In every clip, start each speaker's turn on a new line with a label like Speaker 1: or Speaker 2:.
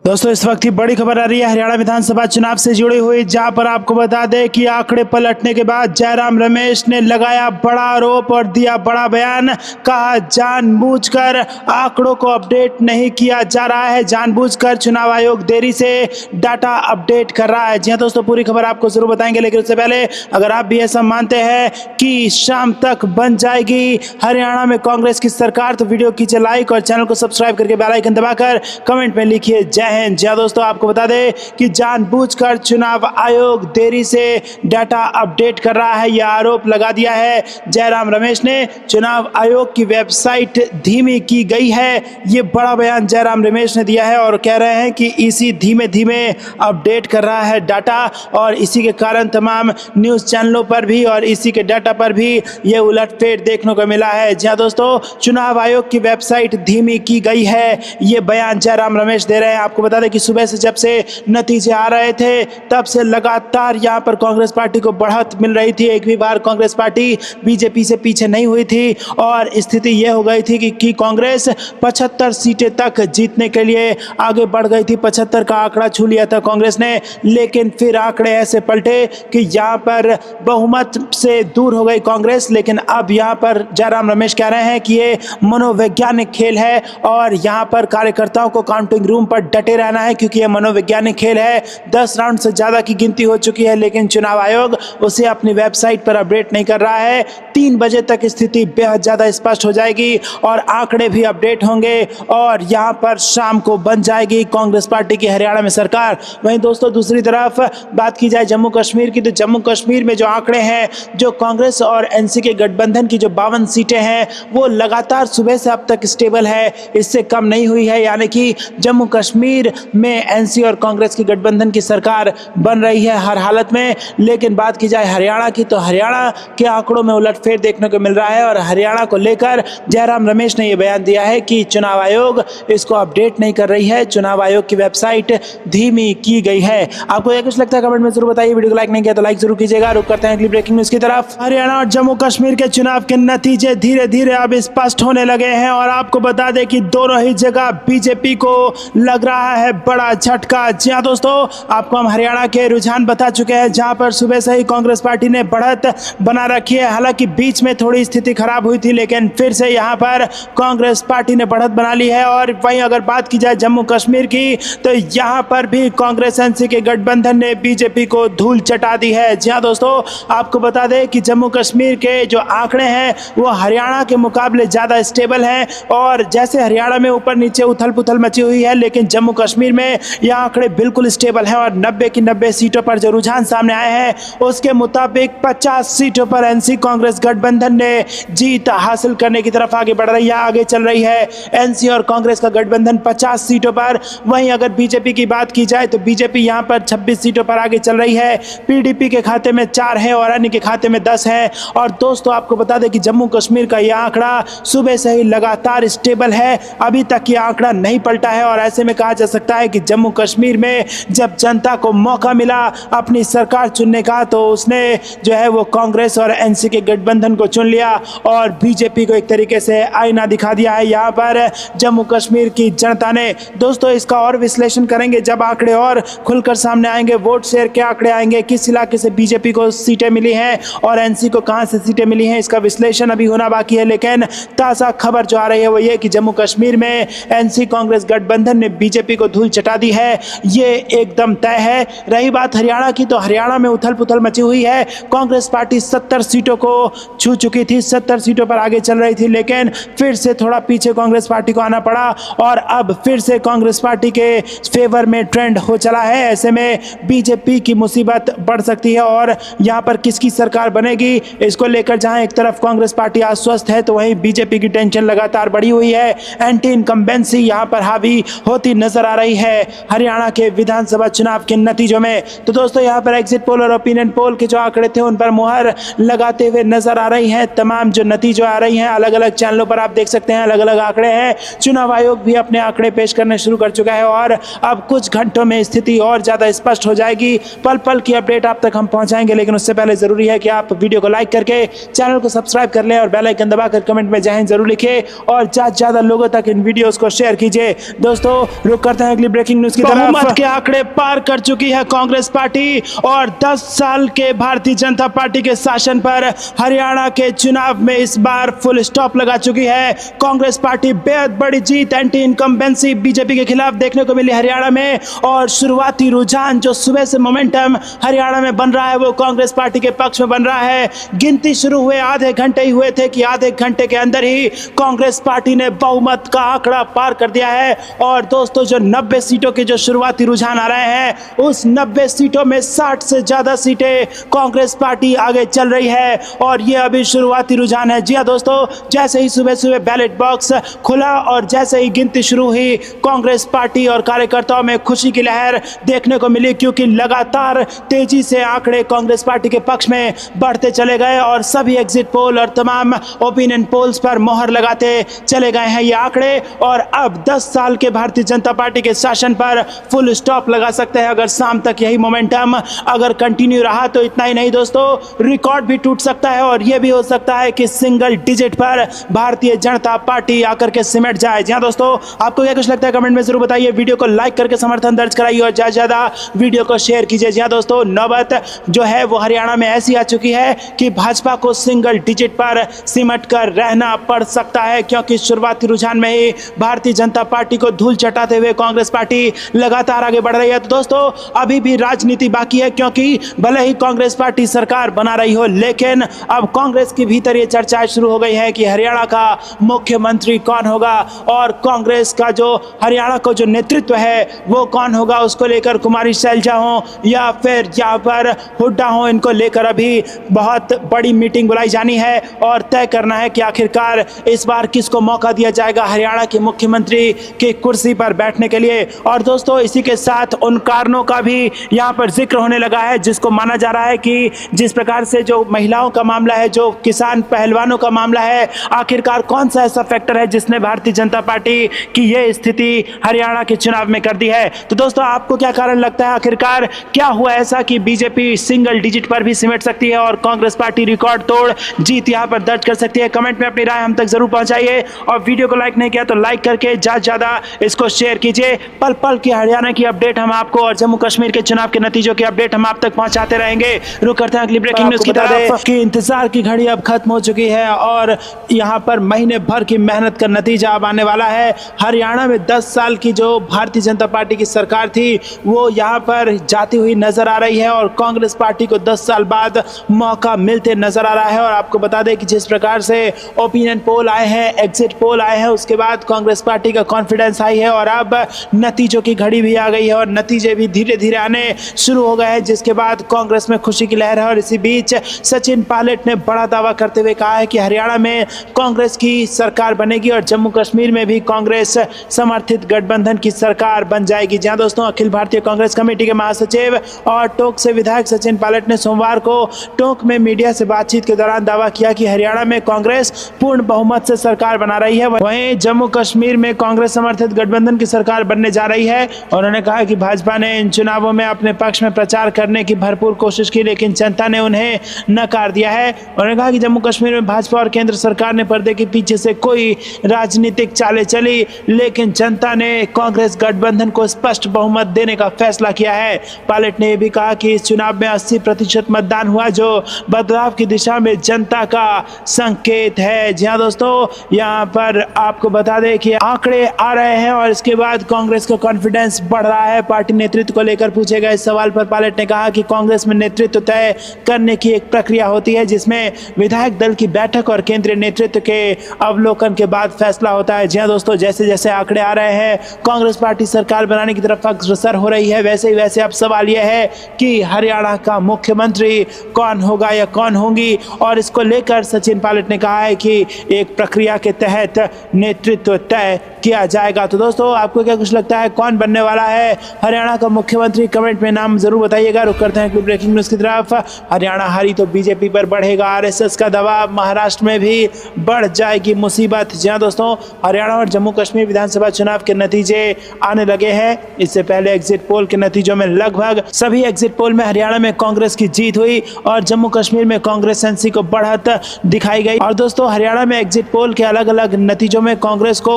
Speaker 1: दोस्तों इस वक्त की बड़ी खबर आ रही है हरियाणा विधानसभा चुनाव से जुड़ी हुई, जहां पर आपको बता दें कि आंकड़े पलटने के बाद जयराम रमेश ने लगाया बड़ा आरोप और दिया बड़ा बयान। कहा जानबूझकर आंकड़ों को अपडेट नहीं किया जा रहा है, जानबूझकर चुनाव आयोग देरी से डाटा अपडेट कर रहा है। जी हाँ दोस्तों, पूरी खबर आपको जरूर बताएंगे, लेकिन उससे पहले अगर आप भी ऐसा मानते हैं कि शाम तक बन जाएगी हरियाणा में कांग्रेस की सरकार तो वीडियो कीजिए लाइक और चैनल को सब्सक्राइब करके बेल आइकन दबाकर कमेंट में लिखिए जय हिंद। जी दोस्तों, आपको बता दें कि जानबूझकर चुनाव आयोग देरी से डाटा अपडेट कर रहा है, यह आरोप लगा दिया है जयराम रमेश ने। चुनाव आयोग की वेबसाइट धीमी की गई है, ये बड़ा बयान जयराम रमेश ने दिया है और कह रहे हैं कि इसी धीमे धीमे अपडेट कर रहा है डाटा, और इसी के कारण तमाम न्यूज चैनलों पर भी और इसी के डाटा पर भी ये उलटफेर देखने को मिला है। जी दोस्तों, चुनाव आयोग की वेबसाइट धीमी की गई है, ये बयान जयराम रमेश दे रहे हैं। आपको बता दें कि सुबह से जब से नतीजे आ रहे थे तब से लगातार यहां पर कांग्रेस पार्टी को बढ़त मिल रही थी। एक भी बार कांग्रेस पार्टी बीजेपी से पीछे नहीं हुई थी और स्थिति यह हो गई थी कि कांग्रेस 75 सीटें तक जीतने के लिए आगे बढ़ गई थी। 75 का आंकड़ा छू लिया था कांग्रेस ने, लेकिन फिर आंकड़े ऐसे पलटे कि यहां पर बहुमत से दूर हो गई कांग्रेस। लेकिन अब यहां पर जयराम रमेश कह रहे हैं कि ये मनोवैज्ञानिक खेल है और यहां पर कार्यकर्ताओं को काउंटिंग रूम पर डटे रहना है, क्योंकि यह मनोवैज्ञानिक खेल है। 10 राउंड से ज्यादा की गिनती हो चुकी है, लेकिन चुनाव आयोग उसे अपनी वेबसाइट पर अपडेट नहीं कर रहा है। 3 बजे तक स्थिति बेहद ज्यादा स्पष्ट हो जाएगी और आंकड़े भी अपडेट होंगे और यहां पर शाम को बन जाएगी कांग्रेस पार्टी की हरियाणा में सरकार। वहीं दोस्तों दूसरी तरफ बात की जाए जम्मू कश्मीर की, तो जम्मू कश्मीर में जो आंकड़े हैं, जो कांग्रेस और एनसी के गठबंधन की जो 52 सीटें हैं, वो लगातार सुबह से अब तक स्टेबल है, इससे कम नहीं हुई है। यानी कि जम्मू कश्मीर में एनसी और कांग्रेस की गठबंधन की सरकार बन रही है हर हालत में। लेकिन बात की जाए हरियाणा की, तो हरियाणा के आंकड़ों में उलटफेर देखने को मिल रहा है और हरियाणा को लेकर जयराम रमेश ने यह बयान दिया है कि चुनाव आयोग इसको अपडेट नहीं कर रही है, चुनाव आयोग की वेबसाइट धीमी की गई है। आपको यह कुछ लगता है कमेंट में जरूर बताइए, वीडियो को लाइक नहीं किया तो लाइक जरूर कीजिएगा। रुक करते हैं अगली ब्रेकिंग न्यूज की तरफ। हरियाणा और जम्मू कश्मीर के चुनाव के नतीजे धीरे धीरे अब स्पष्ट होने लगे हैं और आपको बता दें कि दोनों ही जगह बीजेपी को लग रहा है बड़ा झटका। जी हाँ दोस्तों, आपको हम हरियाणा के रुझान बता चुके हैं, जहां पर सुबह से ही कांग्रेस पार्टी ने बढ़त बना रखी है। हालांकि बीच में थोड़ी स्थिति खराब हुई थी, लेकिन फिर से यहां पर कांग्रेस पार्टी ने बढ़त बना ली है। और वहीं अगर बात की जाए जम्मू कश्मीर की, तो यहां पर भी कांग्रेस एनसी के गठबंधन ने बीजेपी को धूल चटा दी है। जी हाँ दोस्तों, आपको बता दें कि जम्मू कश्मीर के जो आंकड़े हैं वो हरियाणा के मुकाबले ज्यादा स्टेबल हैं और जैसे हरियाणा में ऊपर नीचे उथल पुथल मची हुई है, लेकिन जम्मू कश्मीर में यह आंकड़े बिल्कुल स्टेबल हैं और 90 की 90 सीटों पर जो रुझान सामने आए हैं उसके मुताबिक 50 सीटों पर एनसी कांग्रेस गठबंधन ने जीत हासिल करने की तरफ आगे बढ़ रही है, आगे चल रही है एनसी और कांग्रेस का गठबंधन 50 सीटों पर। वहीं अगर बीजेपी की बात की जाए तो बीजेपी यहां पर 26 सीटों पर आगे चल रही है, पीडीपी के खाते में 4 है और अन्य के खाते में 10 है। और दोस्तों आपको बता दें कि जम्मू कश्मीर का यह आंकड़ा सुबह से ही लगातार स्टेबल है, अभी तक यह आंकड़ा नहीं पलटा है और ऐसे में कहा जा सकता है कि जम्मू कश्मीर में जब जनता को मौका मिला अपनी सरकार चुनने का, तो उसने जो है वो कांग्रेस और एनसी के गठबंधन को चुन लिया और बीजेपी को एक तरीके से आईना दिखा दिया है यहाँ पर जम्मू कश्मीर की जनता ने। दोस्तों इसका और विश्लेषण करेंगे जब आंकड़े और खुलकर सामने आएंगे, वोट शेयर के आंकड़े आएंगे, किस इलाके से बीजेपी को सीटें मिली हैं और एनसी को कहां से सीटें मिली हैं, इसका विश्लेषण अभी होना बाकी है। लेकिन ताज़ा खबर जो आ रही है वो ये कि जम्मू कश्मीर में एनसी कांग्रेस गठबंधन ने बीजेपी को धूल चटा दी है, ये एकदम तय है। रही बात हरियाणा की, तो हरियाणा में उथल पुथल मची हुई है। कांग्रेस पार्टी 70 सीटों को छू चुकी थी, 70 सीटों पर आगे चल रही थी, लेकिन फिर से थोड़ा पीछे कांग्रेस पार्टी को आना पड़ा और अब फिर से कांग्रेस पार्टी के फेवर में ट्रेंड हो चला है। ऐसे में बीजेपी की मुसीबत बढ़ सकती है और यहाँ पर किसकी सरकार बनेगी इसको लेकर जहां एक तरफ कांग्रेस पार्टी आश्वस्त है, तो वहीं बीजेपी की टेंशन लगातार बढ़ी हुई है। एंटी इनकम्बेंसी यहाँ पर हावी होती नजर आ रही है हरियाणा के विधानसभा चुनाव के नतीजों में। तो दोस्तों यहाँ पर एग्जिट पोल और ओपिनियन पोल के जो आंकड़े थे उन पर मुहर लगाते हुए नजर आ रही हैं। तमाम जो नतीजे आ रही हैं अलग अलग चैनलों पर आप देख सकते हैं, अलग अलग आंकड़े हैं। चुनाव आयोग भी अपने आंकड़े पेश करने शुरू कर चुका है और अब कुछ घंटों में स्थिति और ज्यादा स्पष्ट हो जाएगी। पल पल की अपडेट आप तक हम पहुंचाएंगे, लेकिन उससे पहले जरूरी है कि आप वीडियो को लाइक करके चैनल को सब्सक्राइब कर लें और बेल आइकन दबाकर कमेंट में जय हिंद जरूर लिखें और ज्यादा लोगों तक इन वीडियोस को शेयर कीजिए। दोस्तों रुक करते हैं अगली ब्रेकिंग न्यूज की तरफ। बहुमत के आंकड़े पार कर चुकी है कांग्रेस पार्टी और 10 साल के भारतीय जनता पार्टी के शासन पर हरियाणा के चुनाव में इस बार फुल स्टॉप लगा चुकी है। कांग्रेस पार्टी बेहद बड़ी जीत एंटी इनकम्बेंसी बीजेपी के खिलाफ देखने को मिली हरियाणा में, और शुरुआती रुझान जो सुबह से मोमेंटम हरियाणा में बन रहा है वो कांग्रेस पार्टी के पक्ष में बन रहा है। गिनती शुरू हुए आधे घंटे ही हुए थे कि आधे घंटे के अंदर ही कांग्रेस पार्टी ने बहुमत का आंकड़ा पार कर दिया है। और दोस्तों, जो 90 सीटों के जो शुरुआती रुझान आ रहे हैं उस 90 सीटों में 60 से ज्यादा सीटें कांग्रेस पार्टी आगे चल रही है, और ये अभी शुरुआती रुझान है। जी हां दोस्तों, जैसे ही सुबह सुबह बैलेट बॉक्स खुला और जैसे ही गिनती शुरू हुई, कांग्रेस पार्टी और कार्यकर्ताओं में खुशी की लहर देखने को मिली, क्योंकि लगातार तेजी से आंकड़े कांग्रेस पार्टी के पक्ष में बढ़ते चले गए और सभी एग्जिट पोल और तमाम ओपिनियन पोल्स पर मोहर लगाते चले गए हैं ये आंकड़े। और अब 10 साल के भारतीय जनता पार्टी के शासन पर फुल स्टॉप लगा सकते हैं अगर शाम तक यही मोमेंटम अगर कंटिन्यू रहा तो। इतना ही नहीं दोस्तों, रिकॉर्ड भी टूट सकता है और यह भी हो सकता है कि सिंगल डिजिट पर भारतीय जनता पार्टी आकर के सिमट जाए। जी हां दोस्तों, आपको क्या कुछ लगता है कमेंट में जरूर बताइए। वीडियो को लाइक करके समर्थन दर्ज कराइए और ज्यादा से ज्यादा वीडियो को शेयर कीजिए। जी हां दोस्तों, नौबत जो है वो हरियाणा में ऐसी आ चुकी है कि भाजपा को सिंगल डिजिट पर सिमट कर रहना पड़ सकता है, क्योंकि शुरुआती रुझान में ही भारतीय जनता पार्टी को धूल चटाते हुए कांग्रेस पार्टी लगातार आगे बढ़ रही है। तो दोस्तों, अभी भी राजनीति बाकी है, क्योंकि भले ही कांग्रेस पार्टी सरकार बना रही हो, लेकिन अब कांग्रेस के भीतर ये चर्चाएं शुरू हो गई है कि हरियाणा का मुख्यमंत्री कौन होगा और कांग्रेस का जो हरियाणा का जो नेतृत्व है वो कौन होगा। उसको लेकर कुमारी शैलजा हो या फिर यहाँ पर हुड्डा हो, इनको लेकर अभी बहुत बड़ी मीटिंग बुलाई जानी है और तय करना है कि आखिरकार इस बार किसको मौका दिया जाएगा हरियाणा के मुख्यमंत्री की कुर्सी पर बैठने के लिए। और दोस्तों, इसी के साथ उन कारणों का भी यहाँ पर जिक्र होने लगा है जिसको माना जा रहा है कि जिस प्रकार से जो महिलाओं का मामला है, जो किसान पहलवानों का मामला है, आखिरकार कौन सा ऐसा फैक्टर है जिसने भारतीय जनता पार्टी की ये स्थिति हरियाणा के चुनाव में कर दी है। तो दोस्तों, आपको क्या कारण लगता है, आखिरकार क्या हुआ ऐसा कि बीजेपी सिंगल डिजिट पर भी सिमट सकती है और कांग्रेस पार्टी रिकॉर्ड तोड़ जीत यहाँ पर दर्ज कर सकती है? कमेंट में अपनी राय हम तक जरूर पहुंचाइए और वीडियो को लाइक नहीं किया तो लाइक करके ज्यादा इसको शेयर कीजिए। पल पल की हरियाणा की अपडेट हम आपको और जम्मू कश्मीर के चुनाव के नतीजों की अपडेट हम आप तक पहुंचाते रहेंगे। रुक करते हैं अगली ब्रेकिंग न्यूज की तरफ कि इंतजार की घड़ी अब खत्म हो चुकी है और यहाँ पर महीने भर की मेहनत का नतीजा अब आने वाला है। हरियाणा में 10 साल की जो भारतीय जनता पार्टी की सरकार थी वो यहाँ पर जाती हुई नजर आ रही है और कांग्रेस पार्टी को 10 साल बाद मौका मिलते नजर आ रहा है। और आपको बता दें कि जिस प्रकार से ओपिनियन पोल आए हैं, एग्जिट पोल आए हैं, उसके बाद कांग्रेस पार्टी का कॉन्फिडेंस आई है और अब नतीजों की घड़ी भी आ गई है और नतीजे भी धीरे धीरे आने शुरू हो गए हैं, जिसके बाद कांग्रेस में खुशी की लहर है। और इसी बीच सचिन पायलट ने बड़ा दावा करते हुए कहा है कि हरियाणा में कांग्रेस की सरकार बनेगी और जम्मू कश्मीर में भी कांग्रेस समर्थित गठबंधन की सरकार बन जाएगी। जहां दोस्तों, अखिल भारतीय कांग्रेस कमेटी के महासचिव और टोंक से विधायक सचिन पायलट ने सोमवार को टोंक में मीडिया से बातचीत के दौरान दावा किया कि हरियाणा में कांग्रेस पूर्ण बहुमत से सरकार बना रही है, वहीं जम्मू कश्मीर में कांग्रेस समर्थित गठबंधन की सरकार बनने जा रही है। और उन्होंने कहा कि भाजपा ने इन चुनावों में अपने पक्ष में प्रचार करने की भरपूर कोशिश की, लेकिन जनता ने उन्हें नकार दिया है। उन्होंने कहा कि जम्मू कश्मीर में भाजपा और केंद्र सरकार ने पर्दे के पीछे से कोई राजनीतिक चालें चली, लेकिन जनता ने कांग्रेस गठबंधन को स्पष्ट बहुमत देने का फैसला किया है। पायलट ने यह भी कहा कि इस चुनाव में 80% मतदान हुआ, जो बदलाव की दिशा में जनता का संकेत है। जी हाँ दोस्तों, यहाँ पर आपको बता दें कि आंकड़े आ रहे हैं और इसके बाद कांग्रेस का कॉन्फिडेंस बढ़ रहा है। पार्टी नेतृत्व को लेकर पूछे गए सवाल पर पायलट ने कहा कि कांग्रेस में नेतृत्व तय करने की एक प्रक्रिया होती है, जिसमें विधायक दल की बैठक और केंद्रीय नेतृत्व के अवलोकन के बाद फैसला होता है। जी हाँ दोस्तों, जैसे जैसे आंकड़े आ रहे हैं कांग्रेस पार्टी सरकार बनाने की तरफ अग्रसर हो रही है, वैसे ही वैसे अब सवाल यह है कि हरियाणा का मुख्यमंत्री कौन होगा या कौन होंगी, और इसको लेकर सचिन पायलट ने कहा है कि एक प्रक्रिया के तहत नेतृत्व तय किया जाएगा। तो दोस्तों, आपको क्या कुछ लगता है कौन बनने वाला है हरियाणा का मुख्यमंत्री? कमेंट में नाम जरूर बताइएगा। रुक करते हैं ब्रेकिंग न्यूज की तरफ। हरियाणा हारी तो बीजेपी पर बढ़ेगा आरएसएस का दबाव, महाराष्ट्र में भी बढ़ जाएगी मुसीबत। जी हां दोस्तों, हरियाणा और जम्मू कश्मीर विधानसभा चुनाव के नतीजे आने लगे हैं। इससे पहले एग्जिट पोल के नतीजों में लगभग सभी एग्जिट पोल में हरियाणा में कांग्रेस की जीत हुई और जम्मू कश्मीर में कांग्रेस एनसी को बढ़त दिखाई गई। और दोस्तों, हरियाणा में एग्जिट पोल के अलग अलग नतीजों में कांग्रेस को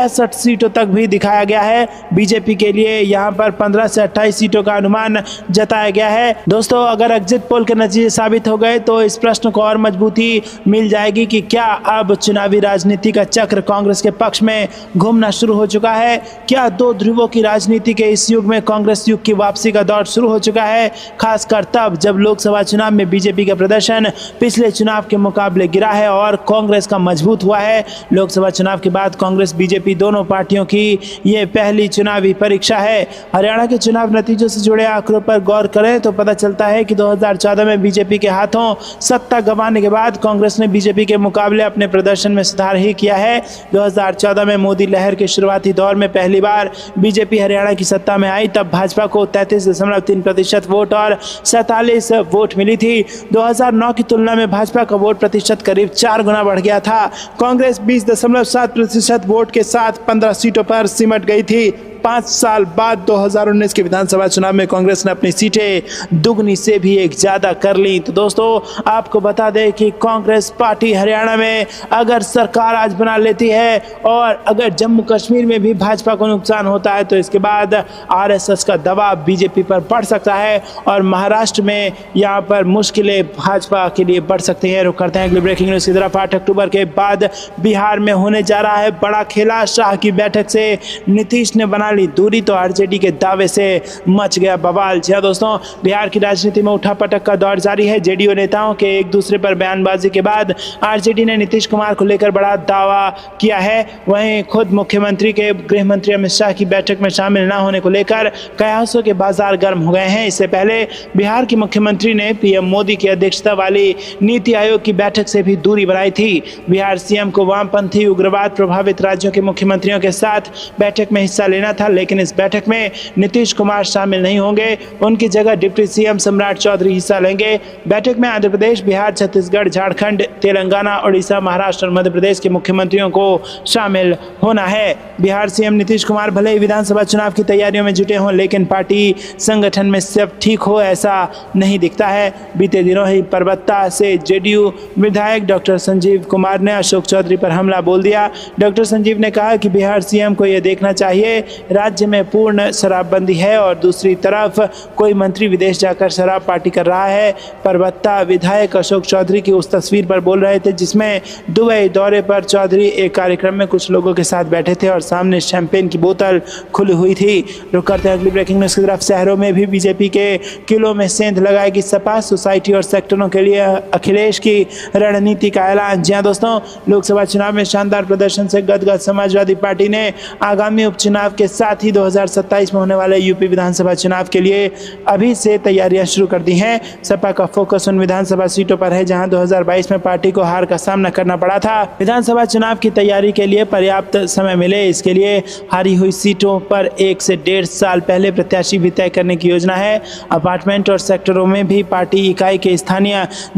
Speaker 1: 65 सीटों तक भी दिखाया गया है। बीजेपी के लिए यहाँ पर 15 से 28 सीटों का अनुमान जताया गया है। दोस्तों, अगर एग्जिट पोल के नतीजे साबित हो गए तो इस प्रश्न को और मजबूती मिल जाएगी कि क्या अब चुनावी राजनीति का चक्र कांग्रेस के पक्ष में घूमना शुरू हो चुका है। क्या दो ध्रुवों की राजनीति के इस युग में कांग्रेस युग की वापसी का दौर शुरू हो चुका है, खासकर तब जब लोकसभा चुनाव में बीजेपी का प्रदर्शन पिछले चुनाव के मुकाबले गिरा है और कांग्रेस का मजबूत हुआ है। लोकसभा चुनाव के बाद कांग्रेस बीजेपी दोनों पार्टियों की ये पहली चुनावी परीक्षा है। हरियाणा के चुनाव नतीजों से जुड़े आंकड़ों पर गौर करें तो पता चलता है कि 2014 में बीजेपी के हाथों सत्ता गंवाने के बाद कांग्रेस ने बीजेपी के मुकाबले अपने प्रदर्शन में सुधार ही किया है। 2014 में मोदी लहर के शुरुआती दौर में पहली बार बीजेपी हरियाणा की सत्ता में आई, तब भाजपा को 33.3% वोट और 47 वोट मिली थी। 2009 की तुलना में भाजपा का वोट प्रतिशत करीब 4 गुना बढ़ गया था। कांग्रेस 20.7% वोट के साथ 15 सीटों पर सिमट गई थी। 5 साल बाद 2019 के विधानसभा चुनाव में कांग्रेस ने अपनी सीटें दुगनी से भी एक ज़्यादा कर ली। तो दोस्तों, आपको बता दें कि कांग्रेस पार्टी हरियाणा में अगर सरकार आज बना लेती है और अगर जम्मू कश्मीर में भी भाजपा को नुकसान होता है तो इसके बाद आरएसएस का दबाव बीजेपी पर बढ़ सकता है और महाराष्ट्र में यहाँ पर मुश्किलें भाजपा के लिए बढ़ सकती हैं। रुक करते हैं अगली ब्रेकिंग न्यूज़ की तरफ। 8 अक्टूबर के बाद बिहार में होने जा रहा है बड़ा खेला। शाह की बैठक से नीतीश ने बना ली दूरी तो आरजेडी के दावे से मच गया बवाल। जी दोस्तों, बिहार की राजनीति में उठापटक का दौर जारी है। जेडीयू नेताओं के एक दूसरे पर बयानबाजी के बाद आरजेडी ने नीतीश कुमार को लेकर बड़ा दावा किया है। वहीं खुद मुख्यमंत्री के गृह मंत्री अमित शाह की बैठक में शामिल न होने को लेकर कयासों के बाजार गर्म हो गए हैं। इससे पहले बिहार के मुख्यमंत्री ने पीएम मोदी की अध्यक्षता वाली नीति आयोग की बैठक से भी दूरी बनाई थी। बिहार सीएम को वामपंथी उग्रवाद प्रभावित राज्यों के मुख्यमंत्रियों के साथ बैठक में हिस्सा लेना था, लेकिन इस बैठक में नीतीश कुमार शामिल नहीं होंगे। उनकी जगह डिप्टी सीएम सम्राट चौधरी हिस्सा लेंगे। बैठक में आंध्र प्रदेश, बिहार, छत्तीसगढ़, झारखंड, तेलंगाना, उड़ीसा, महाराष्ट्र और मध्य प्रदेश के मुख्यमंत्रियों को शामिल होना है। बिहार सीएम नीतीश कुमार भले ही विधानसभा चुनाव की तैयारियों में जुटे हों, लेकिन पार्टी संगठन में सब ठीक हो ऐसा नहीं दिखता है। बीते दिनों ही परबत्ता से जेडीयू विधायक डॉक्टर संजीव कुमार ने अशोक चौधरी पर हमला बोल दिया। डॉक्टर संजीव ने कहा कि बिहार सीएम को यह देखना चाहिए राज्य में पूर्ण शराबबंदी है और दूसरी तरफ कोई मंत्री विदेश जाकर शराब पार्टी कर रहा है। परबत्ता विधायक अशोक चौधरी की उस तस्वीर पर बोल रहे थे जिसमें दुबई दौरे पर चौधरी एक कार्यक्रम में कुछ लोगों के साथ बैठे थे और सामने शैंपेन की बोतल खुली हुई थी। रुक करते हैं अगली ब्रेकिंग न्यूज़ की तरफ। शहरों में भी बीजेपी के किलों में सेंध लगाएगी सपा। सोसाइटी और सेक्टरों के लिए अखिलेश की रणनीति का ऐलान। जी हाँ दोस्तों, लोकसभा चुनाव में शानदार प्रदर्शन से गदगद समाजवादी पार्टी ने आगामी उपचुनाव के साथ ही 2027 में होने वाले यूपी विधानसभा चुनाव के लिए अभी से तैयारियां शुरू कर दी हैं। सपा का फोकस उन विधानसभा सीटों पर है जहां 2022 में पार्टी को हार का सामना करना पड़ा था। विधानसभा चुनाव की तैयारी के लिए पर्याप्त समय मिले, इसके लिए हारी हुई सीटों पर 1 से 1.5 साल पहले प्रत्याशी भी तय करने की योजना है। अपार्टमेंट और सेक्टरों में भी पार्टी इकाई के स्थानीय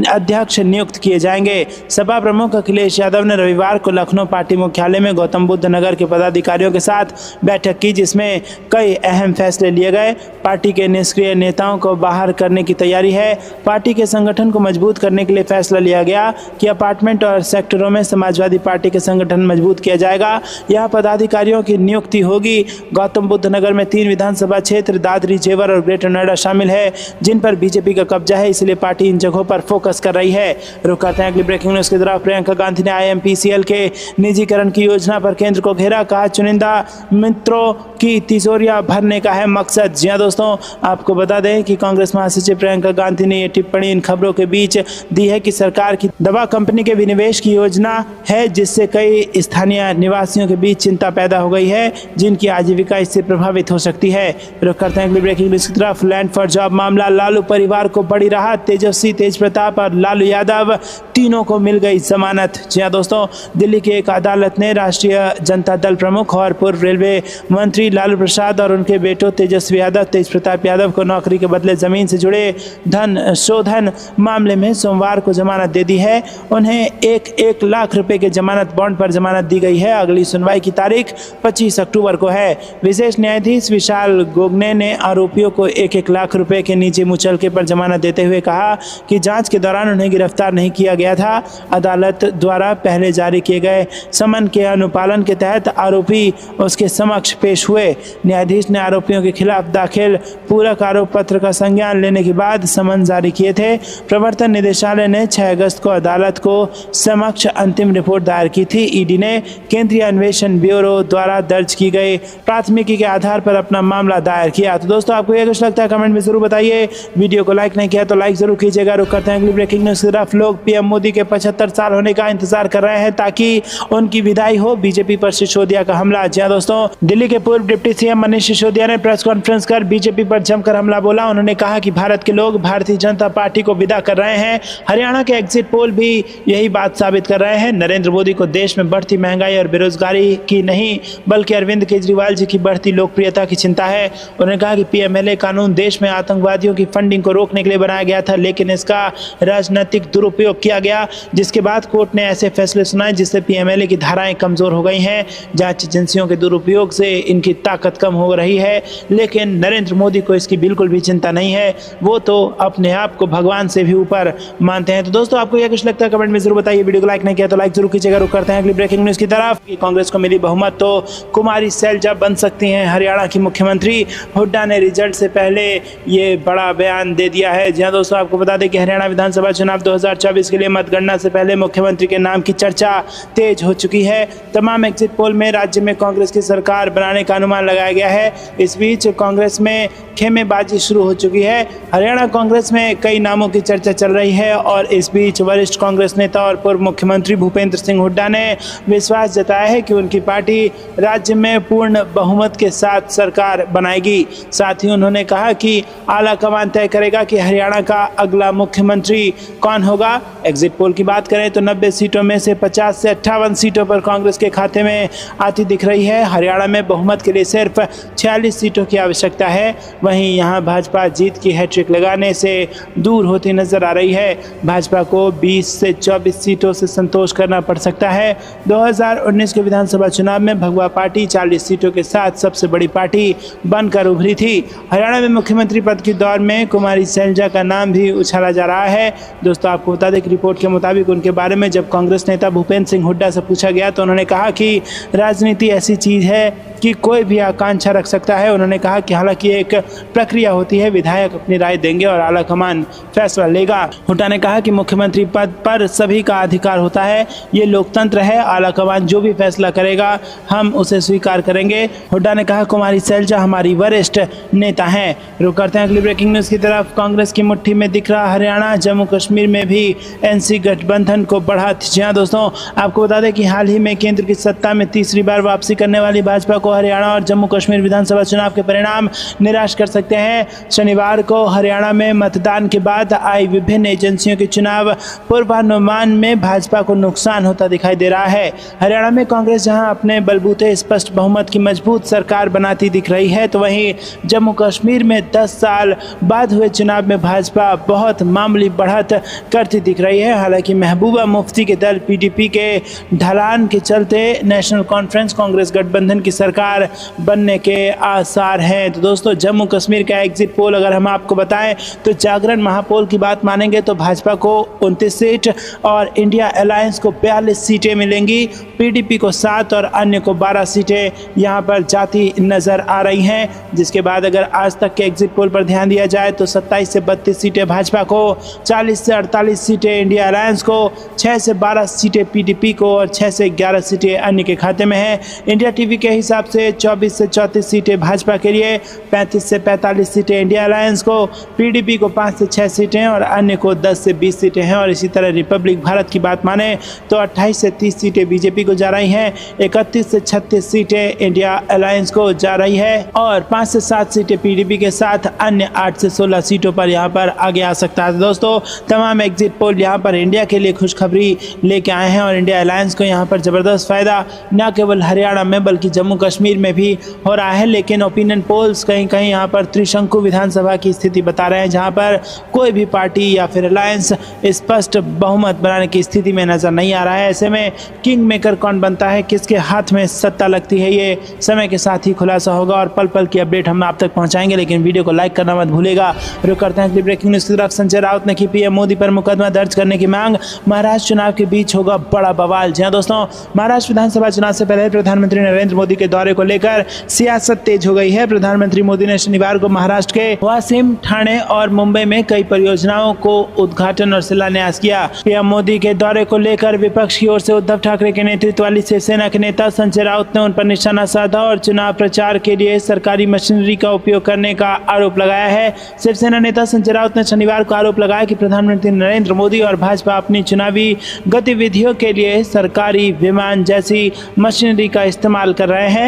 Speaker 1: अध्यक्ष नियुक्त किए जाएंगे। सपा प्रमुख अखिलेश यादव ने रविवार को लखनऊ पार्टी मुख्यालय में गौतम बुद्ध नगर के पदाधिकारियों के साथ बैठक की, जिसमें कई अहम फैसले लिए गए। पार्टी के निष्क्रिय नेताओं को बाहर करने की तैयारी है। पार्टी के संगठन को मजबूत करने के लिए फैसला लिया गया कि अपार्टमेंट और सेक्टरों में समाजवादी पार्टी के संगठन मजबूत किया जाएगा। यह पदाधिकारियों की नियुक्ति होगी। गौतम बुद्ध नगर में 3 विधानसभा क्षेत्र दादरी, जेवर और ग्रेटर नोएडा शामिल है जिन पर बीजेपी का कब्जा है, इसलिए पार्टी इन जगहों पर फोकस कर रही है। रुक करते हैं अगली ब्रेकिंग न्यूज़ की तरफ। प्रियंका गांधी ने IMPCL के निजीकरण की योजना पर केंद्र को घेरा। कहा चुनिंदा मित्रों की तिजोरियां भरने का है मकसद। जी हाँ दोस्तों, आपको बता दें कि कांग्रेस महासचिव प्रियंका गांधी ने ये टिप्पणी इन खबरों के बीच दी है कि सरकार की दवा कंपनी के विनिवेश की योजना है, जिससे कई स्थानीय निवासियों के बीच चिंता पैदा हो गई है जिनकी आजीविका इससे प्रभावित हो सकती है। रुक करते हैं अगली ब्रेकिंग न्यूज़ की तरफ। लैंड फॉर जॉब मामला, लालू परिवार को बड़ी राहत। तेजस्वी, तेज प्रताप और लालू यादव तीनों को मिल गई जमानत। जी हाँ दोस्तों, दिल्ली की एक अदालत ने राष्ट्रीय जनता दल प्रमुख और पूर्व रेलवे मुख्यमंत्री लालू प्रसाद और उनके बेटों तेजस्वी यादव, तेज प्रताप यादव को नौकरी के बदले जमीन से जुड़े धन शोधन मामले में सोमवार को जमानत दे दी है। उन्हें 1 लाख रुपए के जमानत बॉन्ड पर जमानत दी गई है। अगली सुनवाई की तारीख 25 अक्टूबर को है। विशेष न्यायाधीश विशाल गोगने ने आरोपियों को 1 लाख रुपए के नीचे मुचलके पर जमानत देते हुए कहा कि जांच के दौरान उन्हें गिरफ्तार नहीं किया गया था। अदालत द्वारा पहले जारी किए गए समन के अनुपालन के तहत आरोपी उसके समक्ष पेश हुए। न्यायाधीश ने आरोपियों के खिलाफ दाखिल पूरक आरोप पत्र का संज्ञान लेने के बाद समन जारी किए थे। प्रवर्तन निदेशालय ने 6 अगस्त को अदालत को समक्ष अंतिम रिपोर्ट दायर की थी। ईडी ने केंद्रीय अन्वेषण ब्यूरो द्वारा दर्ज की गई प्राथमिकी के आधार पर अपना मामला दायर किया। तो दोस्तों, आपको यह कुछ लगता है कमेंट में जरूर बताइए। वीडियो को लाइक नहीं किया तो लाइक जरूर कीजिएगा। रुक करते हैं अगली ब्रेकिंग न्यूज की तरफ। लोग पीएम मोदी के 75 साल होने का इंतजार कर रहे हैं ताकि उनकी विदाई हो। बीजेपी पर सिसोदिया का हमला। जी हां दोस्तों, दिल्ली के पूर्व डिप्टी सीएम मनीष सिसोदिया ने प्रेस कॉन्फ्रेंस कर बीजेपी पर जमकर हमला बोला। उन्होंने कहा कि भारत के लोग भारतीय जनता पार्टी को विदा कर रहे हैं। हरियाणा के एग्जिट पोल भी यही बात साबित कर रहे हैं। नरेंद्र मोदी को देश में बढ़ती महंगाई और बेरोजगारी की नहीं बल्कि अरविंद केजरीवाल जी की बढ़ती लोकप्रियता की चिंता है। उन्होंने कहा कि पीएमएलए कानून देश में आतंकवादियों की फंडिंग को रोकने के लिए बनाया गया था, लेकिन इसका राजनीतिक दुरुपयोग किया गया, जिसके बाद कोर्ट ने ऐसे फैसले सुनाए जिससे पीएमएलए की धाराएं कमजोर हो गई हैं। जांच एजेंसियों के दुरुपयोग से इनकी ताकत कम हो रही है, लेकिन नरेंद्र मोदी को इसकी बिल्कुल भी चिंता नहीं है। वो तो अपने आप को भगवान से भी ऊपर मानते हैं। तो दोस्तों, आपको यह कुछ लगता है कमेंट में जरूर बताइए। वीडियो को लाइक नहीं किया तो लाइक जरूर कीजिएगा। रुक करते हैं अगली ब्रेकिंग न्यूज की तरफ। कांग्रेस को मिली बहुमत तो कुमारी सैलजा बन सकती हैं हरियाणा की मुख्यमंत्री। हुड्डा ने रिजल्ट से पहले ये बड़ा बयान दे दिया है। जी हां दोस्तों, आपको बता दें कि हरियाणा विधानसभा चुनाव 2024 के लिए मतगणना से पहले मुख्यमंत्री के नाम की चर्चा तेज हो चुकी है। तमाम एग्जिट पोल में राज्य में कांग्रेस की सरकार बनाने का अनुमान लगाया गया है। इस बीच कांग्रेस में खेमेबाजी शुरू हो चुकी है। हरियाणा कांग्रेस में कई नामों की चर्चा चल रही है और इस बीच वरिष्ठ कांग्रेस नेता और पूर्व मुख्यमंत्री भूपेंद्र सिंह हुड्डा ने विश्वास जताया है कि उनकी पार्टी राज्य में पूर्ण बहुमत के साथ सरकार बनाएगी। साथ ही उन्होंने कहा कि आला कमान तय करेगा कि हरियाणा का अगला मुख्यमंत्री कौन होगा। एग्जिट पोल की बात करें तो 90 सीटों में से 50 से 58 सीटों पर कांग्रेस के खाते में आती दिख रही है। हरियाणा में बहुमत के लिए सिर्फ 46 सीटों की आवश्यकता है। वहीं यहां भाजपा जीत की हैट्रिक लगाने से दूर होती नजर आ रही है। भाजपा को 20 से 24 सीटों से संतोष करना पड़ सकता है। 2019 के विधानसभा चुनाव में भगवा पार्टी 40 सीटों के साथ सबसे बड़ी पार्टी बनकर उभरी थी। हरियाणा में मुख्यमंत्री पद की दौड़ में कुमारी सैलजा का नाम भी उछाला जा रहा है। दोस्तों, आपको बता दें कि रिपोर्ट के मुताबिक उनके बारे में जब कांग्रेस नेता भूपेंद्र सिंह हुड्डा से पूछा गया तो उन्होंने कहा कि राजनीति ऐसी चीज है कि कोई भी आकांक्षा रख सकता है। उन्होंने कहा कि हालांकि एक प्रक्रिया होती है, विधायक अपनी राय देंगे और आला कमान फैसला लेगा। हुड्डा ने कहा कि मुख्यमंत्री पद पर सभी का अधिकार होता है, ये लोकतंत्र है, आला कमान जो भी फैसला करेगा हम उसे स्वीकार करेंगे। हुड्डा ने कहा कुमारी सैलजा हमारी वरिष्ठ नेता हैं। रुक करते हैं अगली ब्रेकिंग न्यूज की तरफ। कांग्रेस की मुट्ठी में दिख रहा हरियाणा। जम्मू कश्मीर में भी एनसी गठबंधन को बढ़त। जी हां दोस्तों, आपको बता दें कि हाल ही में केंद्र की सत्ता में तीसरी बार वापसी करने वाली भाजपा को हरियाणा और जम्मू कश्मीर विधानसभा चुनाव के परिणाम निराश कर सकते हैं। शनिवार को हरियाणा में मतदान के बाद आई विभिन्न एजेंसियों के चुनाव पूर्वानुमान में भाजपा को नुकसान होता दिखाई दे रहा है। हरियाणा में कांग्रेस जहां अपने बलबूते स्पष्ट बहुमत की मजबूत सरकार बनाती दिख रही है, तो वहीं जम्मू कश्मीर में 10 साल बाद हुए चुनाव में भाजपा बहुत मामूली बढ़त करती दिख रही है। हालांकि महबूबा मुफ्ती के दल पीडीपी के ढलान के चलते नेशनल कॉन्फ्रेंस कांग्रेस गठबंधन की सरकार बनने के आसार हैं। तो दोस्तों, जम्मू कश्मीर का एग्जिट पोल अगर हम आपको बताएं तो जागरण महापोल की बात मानेंगे तो भाजपा को 29 सीट और इंडिया अलायंस को 42 सीटें मिलेंगी। पीडीपी को 7 और अन्य को 12 सीटें यहां पर जाती नजर आ रही हैं। जिसके बाद अगर आज तक के एग्जिट पोल पर ध्यान दिया जाए तो 27 से 32 सीटें भाजपा को, 40 से 48 सीटें इंडिया अलायंस को, 6 से 12 सीटें पीडीपी को और 6 से 11 सीटें अन्य के खाते में हैं। इंडिया टीवी के हिसाब से 24 से 34 सीटें भाजपा के लिए, 35 से 45 सीटें इंडिया अलायंस को, पीडीपी को 5 से 6 सीटें और अन्य को 10 से 20 सीटें हैं। और इसी तरह रिपब्लिक भारत की बात माने तो 28 से 30 सीटें बीजेपी को जा रही हैं, 31 से 36 सीटें इंडिया अलायंस को जा रही है और 5 से 7 सीटें पीडीपी के साथ अन्य 8 से 16 सीटों पर यहाँ पर आगे आ सकता है। दोस्तों, तमाम एग्जिट पोल यहाँ पर इंडिया के लिए खुशखबरी लेके आए हैं और इंडिया अलायंस को यहाँ पर जबरदस्त फायदा न केवल हरियाणा में बल्कि जम्मू कश्मीर में भी हो रहा है। लेकिन ओपिनियन पोल्स कहीं कहीं यहाँ पर त्रिशंकु विधानसभा की स्थिति बता रहे हैं, जहाँ पर कोई भी पार्टी या फिर अलायंस स्पष्ट बहुमत बनाने की स्थिति में नजर नहीं आ रहा है। ऐसे में किंग मेकर कौन बनता है, किसके हाथ में सत्ता लगती है, ये समय के साथ ही खुलासा होगा और पल पल की अपडेट हम आप तक पहुंचाएंगे। लेकिन वीडियो को लाइक करना मत भूलेगा। रुक करते हैं ब्रेकिंग न्यूज की तरफ। संजय राउत ने की पीएम मोदी पर मुकदमा दर्ज करने की मांग, महाराष्ट्र चुनाव के बीच होगा बड़ा बवाल। जी हां दोस्तों, महाराष्ट्र विधानसभा चुनाव से पहले प्रधानमंत्री नरेंद्र मोदी के दौरे को लेकर सियासत तेज हो गई है। प्रधानमंत्री मोदी ने शनिवार को महाराष्ट्र के वाशिम, ठाणे और मुंबई में कई परियोजनाओं को उद्घाटन और शिलान्यास किया। पीएम मोदी के दौरे को लेकर विपक्ष की ओर से उद्धव ठाकरे के नेतृत्व वाली शिवसेना के नेता संजय राउत ने उन पर निशाना साधा और चुनाव प्रचार के लिए सरकारी मशीनरी का उपयोग करने का आरोप लगाया है। शिवसेना नेता संजय राउत ने शनिवार को आरोप लगाया कि प्रधानमंत्री नरेंद्र मोदी और भाजपा अपनी चुनावी गतिविधियों के लिए सरकारी विमान जैसी मशीनरी का इस्तेमाल कर रहे हैं।